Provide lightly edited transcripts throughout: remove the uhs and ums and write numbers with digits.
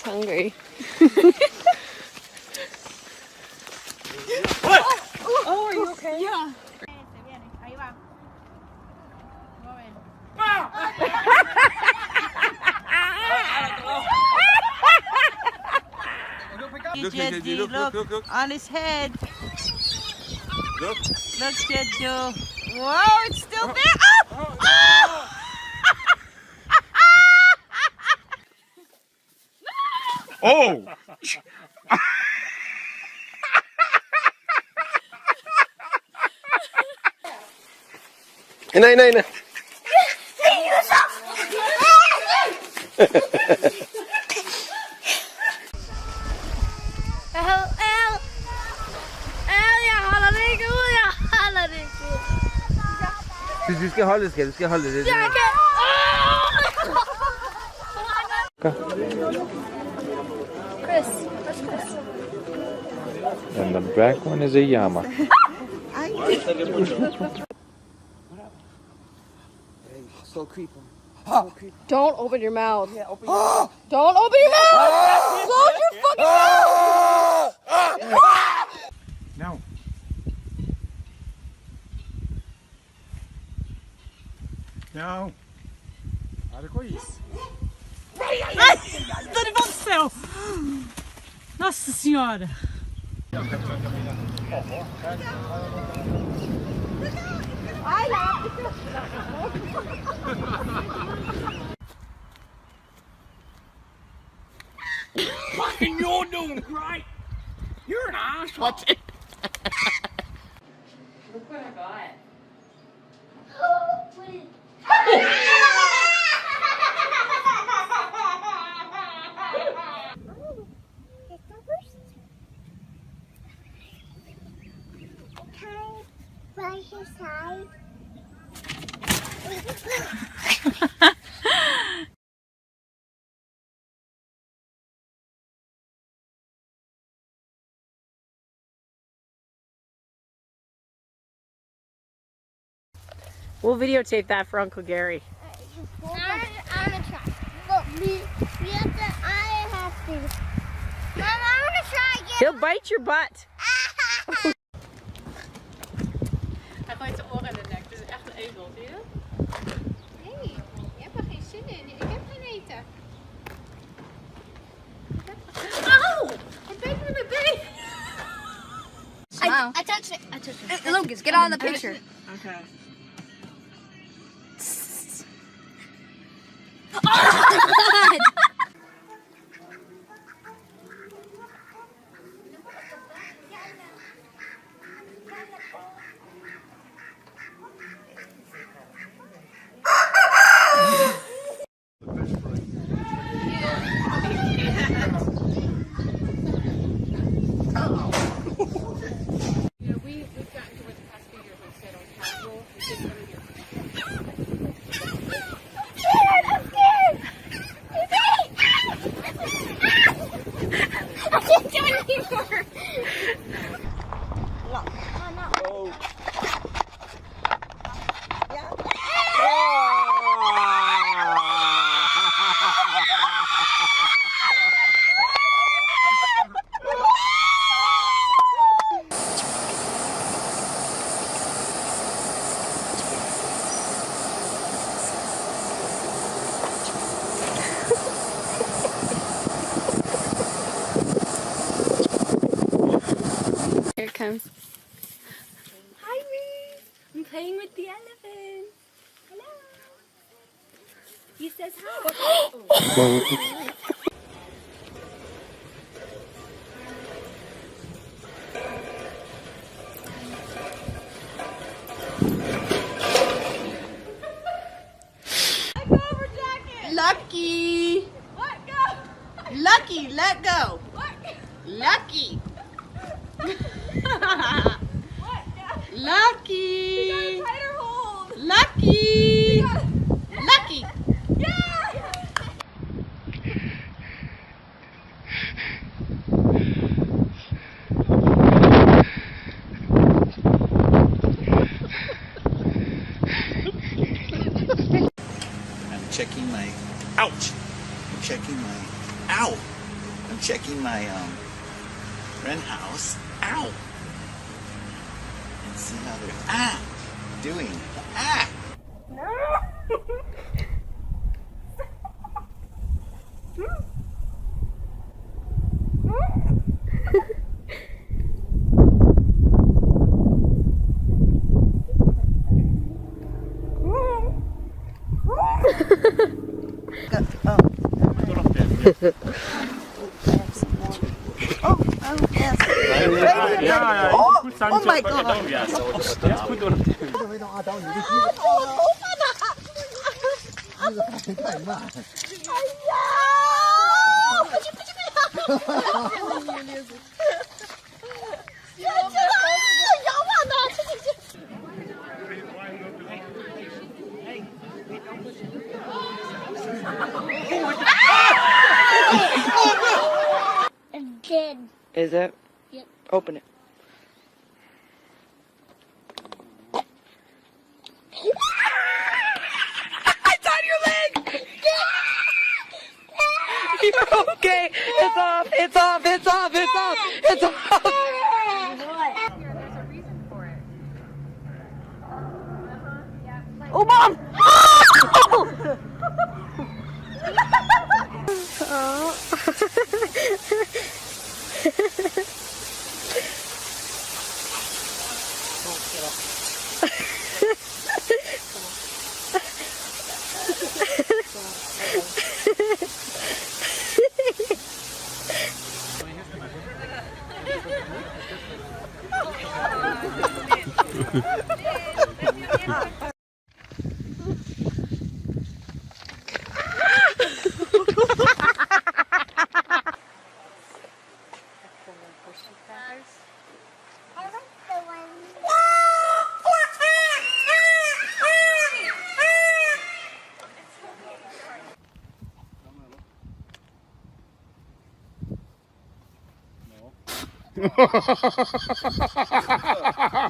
hungry. Oh, are you okay? Yeah. Look on his head. Look. Look, Jeju. Whoa, it's still there. Oh! Oh! Oh! هنا Du skal holde det, du skal holde det. Chris, where's Chris? And the back one is a llama. So creepy. Don't open your mouth. Yeah, open your mouth. Don't open your mouth! Close your fucking mouth! No. No. Há com isso. Ai, Dorival do céu! Nossa Senhora! Fucking you're doing great. You're an asshole. Watch it. Look what I got. By his side. We'll videotape that for Uncle Gary. I'm gonna try. Look, we have to. I have to. Mom, I'm gonna try again. He'll bite your butt. Hij gooit zijn oren in de nek. Het is echt een ezel, zie je? Nee, je hebt er geen zin in. Ik heb geen eten. Auw! Wat ben je met mijn been? I touched it. I touched it. Lucas, get on the picture. Okay. Here it comes. Hi, Reese. I'm playing with the elephant. Hello. He says hi. Lucky! Let go. Lucky, let go! Let go. Lucky! Let go. Lucky! Tighter hold. Lucky! Lucky! Yeah. I'm checking my. Ouch! I'm checking my. Ow! checking my rent house. Ow! And see how they're doing. Oh my god! It's dead. Is it? Yep. Open it. It's on your leg! You're okay. It's off. It's off. It's off. It's off. It's off. There's a reason for it. Yeah. Like, Oh, Mom!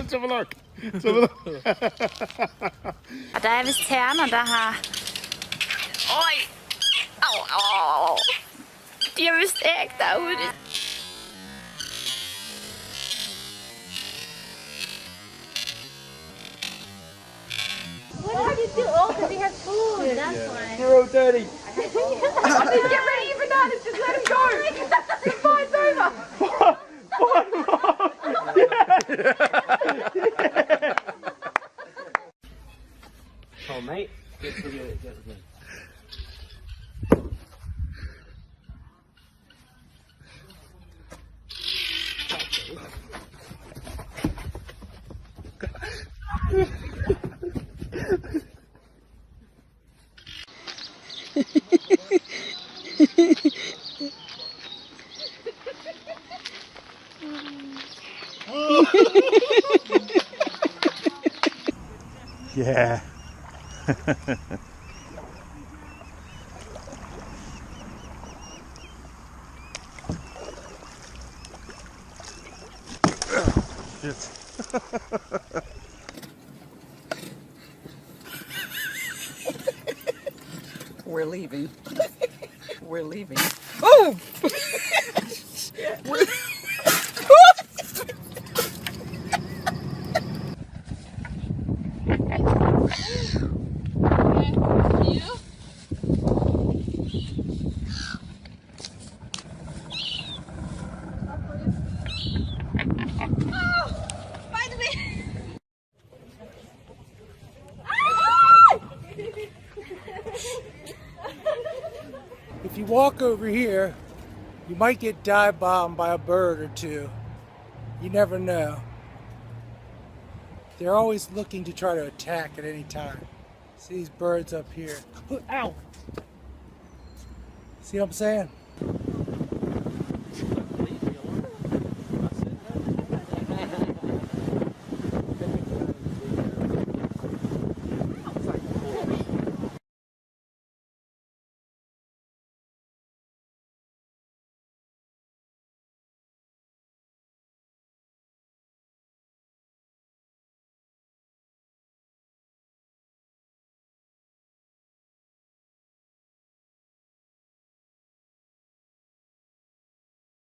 Let's have a look. Let's have a look. Og der er vist terner, der har... Øj! Au, au, au. De har vist æg derude. why did you all? Because he has food. That's why. You're all dirty. Get ready even now. Just let him go. It's fine. It's over. Oh, mate. Get the Yeah. Shit. We're leaving. We're leaving. Oh! If you walk over here, you might get dive bombed by a bird or two. You never know. They're always looking to try to attack at any time. See these birds up here. Ow! See what I'm saying?